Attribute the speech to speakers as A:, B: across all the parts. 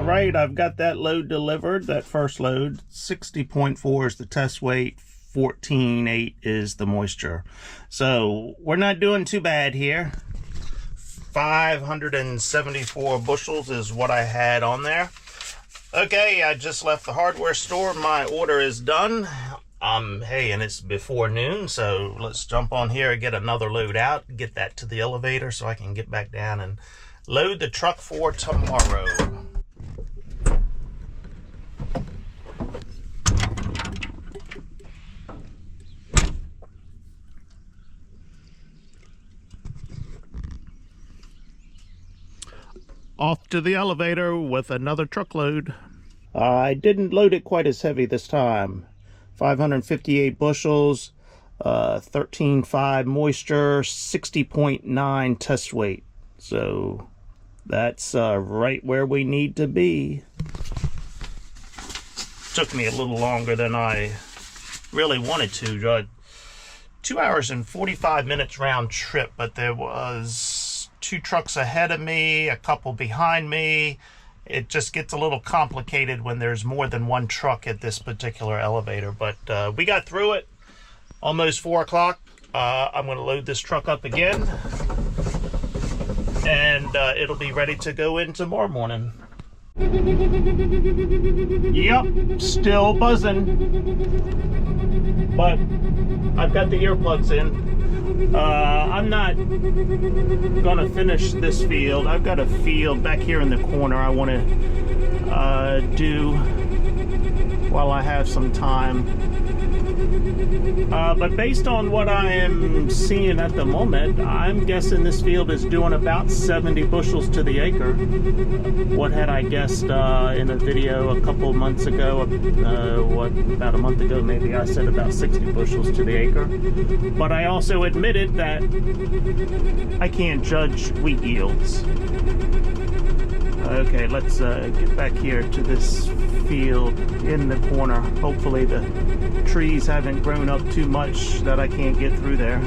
A: right, I've got that load delivered, that first load. 60.4 is the test weight, 14.8 is the moisture. So we're not doing too bad here. 574 bushels is what I had on there. Okay, I just left the hardware store. My order is done. Hey, and it's before noon, so let's jump on here and get another load out, get that to the elevator so I can get back down and load the truck for tomorrow. Off to the elevator with another truckload. I didn't load it quite as heavy this time. 558 bushels, 13.5 moisture, 60.9 test weight. So that's right where we need to be. Took me a little longer than I really wanted to. 2 hours and 45 minutes round trip, but there was 2 trucks ahead of me, a couple behind me. It just gets a little complicated when there's more than one truck at this particular elevator, but we got through it. Almost 4 o'clock. I'm going to load this truck up again, and it'll be ready to go in tomorrow morning. Yep, still buzzing, but I've got the earplugs in. I'm not gonna finish this field. I've got a field back here in the corner I want to do while I have some time. But based on what I am seeing at the moment, I'm guessing this field is doing about 70 bushels to the acre. What had I guessed in a video a couple months ago, about a month ago maybe, I said about 60 bushels to the acre. But I also admitted that I can't judge wheat yields. Okay, let's get back here to this field in the corner. Hopefully the trees haven't grown up too much that I can't get through there.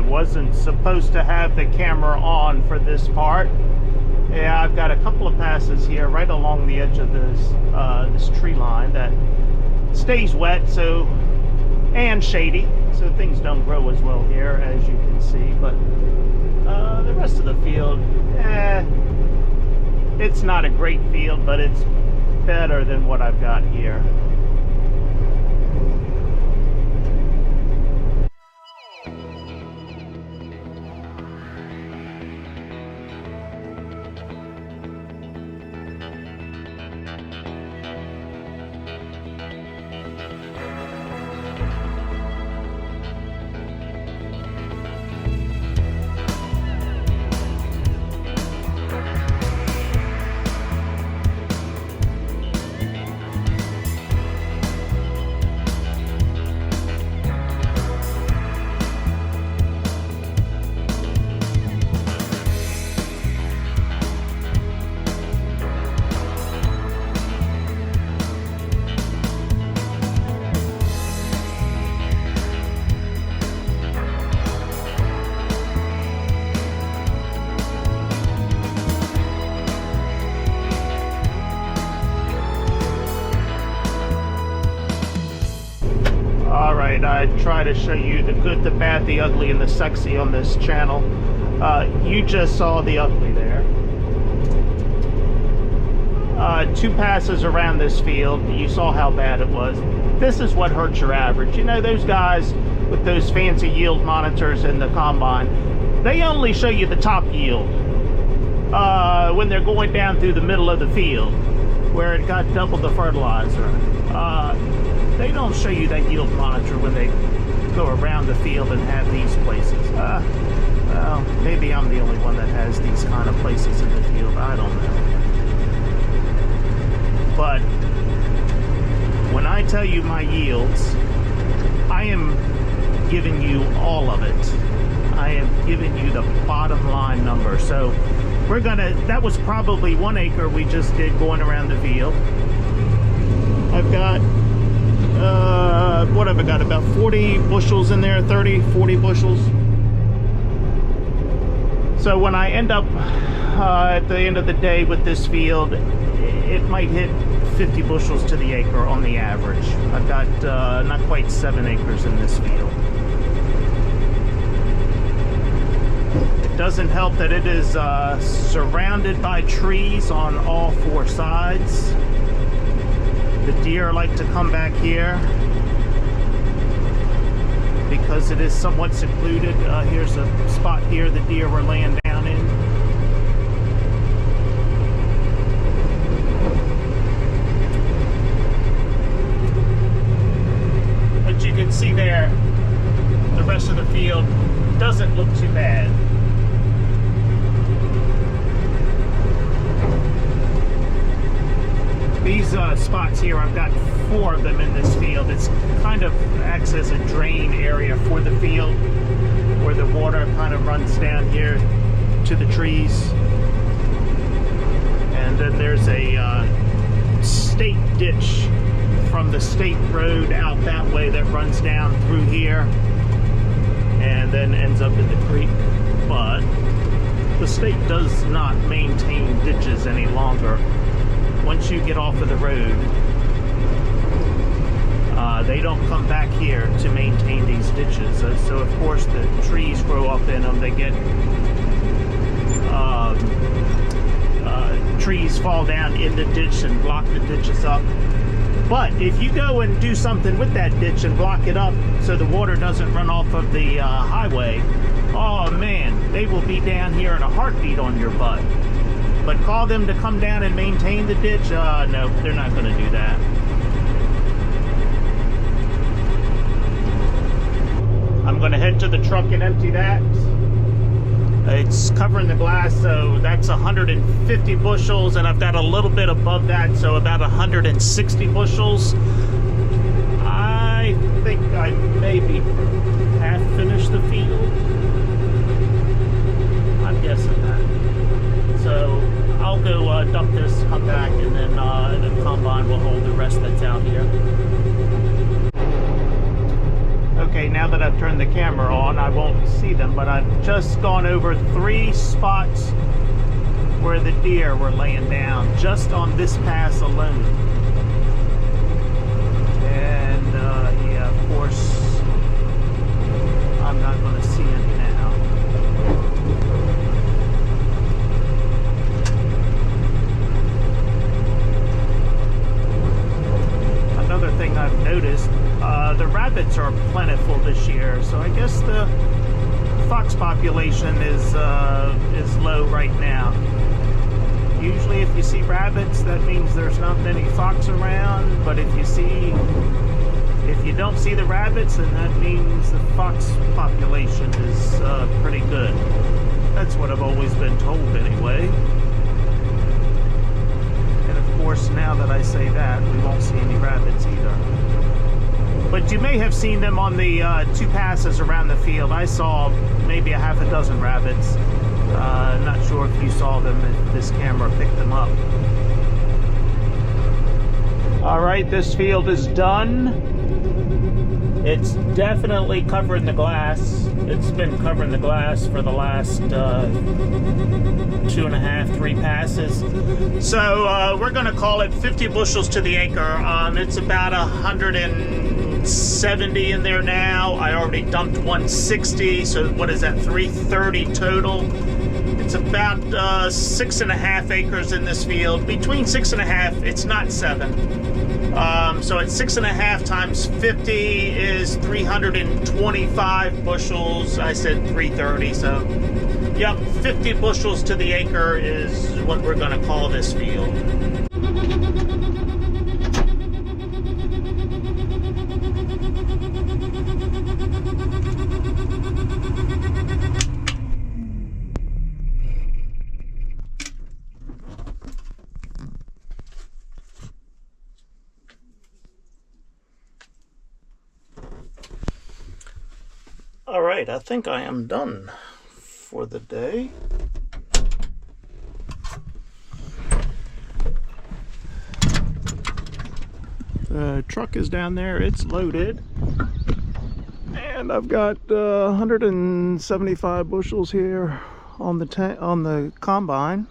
A: Wasn't supposed to have the camera on for this part. Yeah, I've got a couple of passes here right along the edge of this tree line that stays wet, so, and shady, so things don't grow as well here as you can see. But the rest of the field, it's not a great field, but it's better than what I've got here. right, I try to show you the good, the bad, the ugly, and the sexy on this channel. You just saw the ugly there. 2 passes around this field, you saw how bad it was. This is what hurts your average. You know, those guys with those fancy yield monitors in the combine, they only show you the top yield when they're going down through the middle of the field where it got double the fertilizer. They don't show you that yield monitor when they go around the field and have these places. Well, maybe I'm the only one that has these kind of places in the field. I don't know. But when I tell you my yields, I am giving you all of it. I am giving you the bottom line number. So we're gonna, that was probably 1 acre we just did going around the field. I've got, what have I got? About 40 bushels in there, 30, 40 bushels. So when I end up at the end of the day with this field, it might hit 50 bushels to the acre on the average. I've got not quite 7 acres in this field. It doesn't help that it is surrounded by trees on all 4 sides. The deer like to come back here because it is somewhat secluded. Here's a spot here the deer were laying down in. But you can see there, the rest of the field doesn't look too bad. These spots here, I've got 4 of them in this field. It's kind of acts as a drain area for the field where the water kind of runs down here to the trees. And then there's a state ditch from the state road out that way that runs down through here and then ends up in the creek. But the state does not maintain ditches any longer. Once you get off of the road, they don't come back here to maintain these ditches. So of course the trees grow up in them. They get trees fall down in the ditch and block the ditches up. But if you go and do something with that ditch and block it up so the water doesn't run off of the highway, oh man, they will be down here in a heartbeat on your butt. But call them to come down and maintain the ditch? No, they're not going to do that. I'm going to head to the truck and empty that. It's covering the glass, so that's 150 bushels, and I've got a little bit above that, so about 160 bushels. I think I maybe half finished the field. I'm guessing that. So I'll go dump this, come back, and then the combine will hold the rest that's out here. Okay, now that I've turned the camera on, I won't see them, but I've just gone over 3 spots where the deer were laying down, just on this pass alone. And yeah, of course, I'm not going to see any now. Another thing I've noticed, the rabbits are plentiful this year, so I guess the fox population is low right now. Usually if you see rabbits, that means there's not many fox around, but if you don't see the rabbits, then that means the fox population is pretty good. That's what I've always been told anyway. And of course, now that I say that, we won't see any rabbits either. But you may have seen them on the 2 passes around the field. I saw maybe a half a dozen rabbits. Not sure if you saw them, if this camera picked them up. All right, this field is done. It's definitely covering the glass. It's been covering the glass for the last 2.5, 3 passes. So we're gonna call it 50 bushels to the acre. It's about 120 170 in there now. I already dumped 160, so what is that, 330 total? It's about 6.5 acres in this field. Between 6.5, it's not 7. So at 6.5 times 50 is 325 bushels. I said 330, so yep, 50 bushels to the acre is what we're going to call this field. All right, I think I am done for the day. The truck is down there, it's loaded. And I've got 175 bushels here on the combine.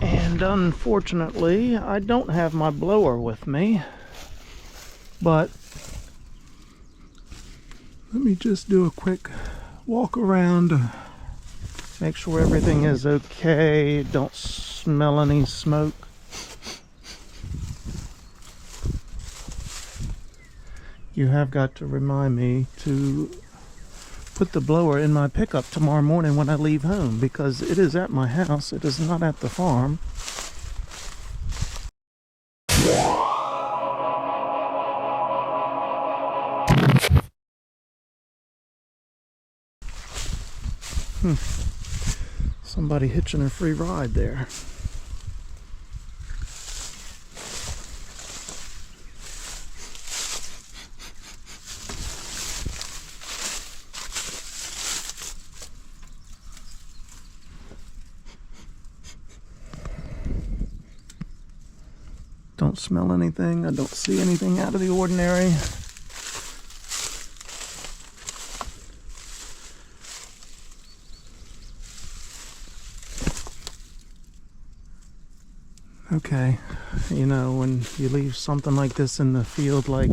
A: And unfortunately, I don't have my blower with me, but let me just do a quick walk around, make sure everything is okay, don't smell any smoke. You have got to remind me to put the blower in my pickup tomorrow morning when I leave home, because it is at my house, it is not at the farm. Somebody hitching a free ride there. Don't smell anything. I don't see anything out of the ordinary. Okay, you know, when you leave something like this in the field, like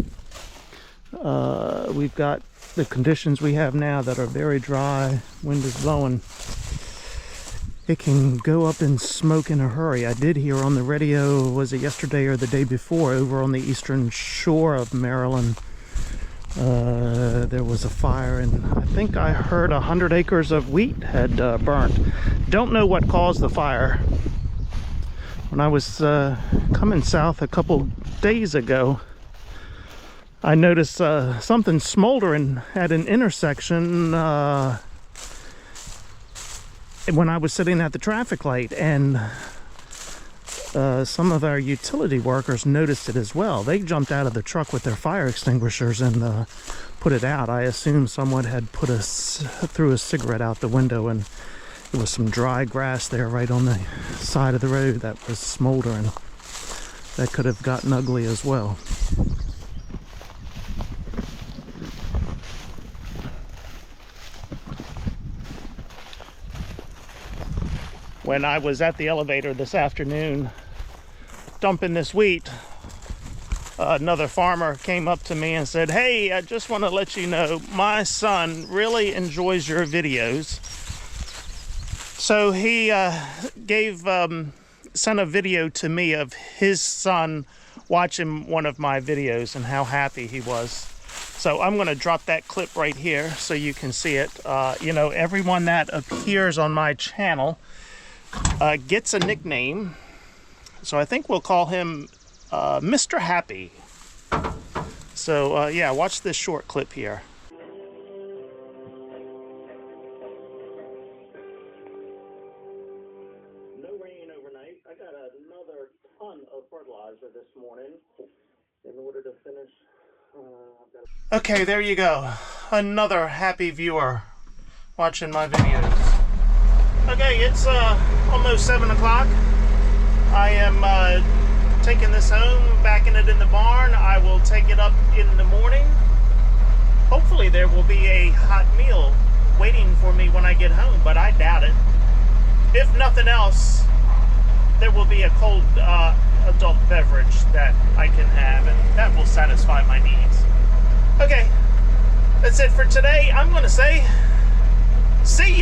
A: we've got the conditions we have now that are very dry, wind is blowing, it can go up in smoke in a hurry. I did hear on the radio, was it yesterday or the day before, over on the eastern shore of Maryland, there was a fire, and I think I heard 100 acres of wheat had burnt. Don't know what caused the fire. When I was coming south a couple days ago, I noticed something smoldering at an intersection when I was sitting at the traffic light, and some of our utility workers noticed it as well. They jumped out of the truck with their fire extinguishers and put it out. I assume someone had threw a cigarette out the window, and there was some dry grass there right on the side of the road that was smoldering. That could have gotten ugly as well. When I was at the elevator this afternoon dumping this wheat, another farmer came up to me and said, "Hey, I just want to let you know my son really enjoys your videos." So he sent a video to me of his son watching one of my videos and how happy he was. So I'm going to drop that clip right here so you can see it. You know, everyone that appears on my channel gets a nickname. So I think we'll call him Mr. Happy. So yeah, watch this short clip here. This morning in order to finish. Okay, there you go. Another happy viewer watching my videos. Okay, it's almost 7 o'clock. I am taking this home, backing it in the barn. I will take it up in the morning. Hopefully there will be a hot meal waiting for me when I get home, but I doubt it. If nothing else, there will be a cold adult beverage that I can have, and that will satisfy my needs. Okay, that's it for today. I'm going to say, see ya.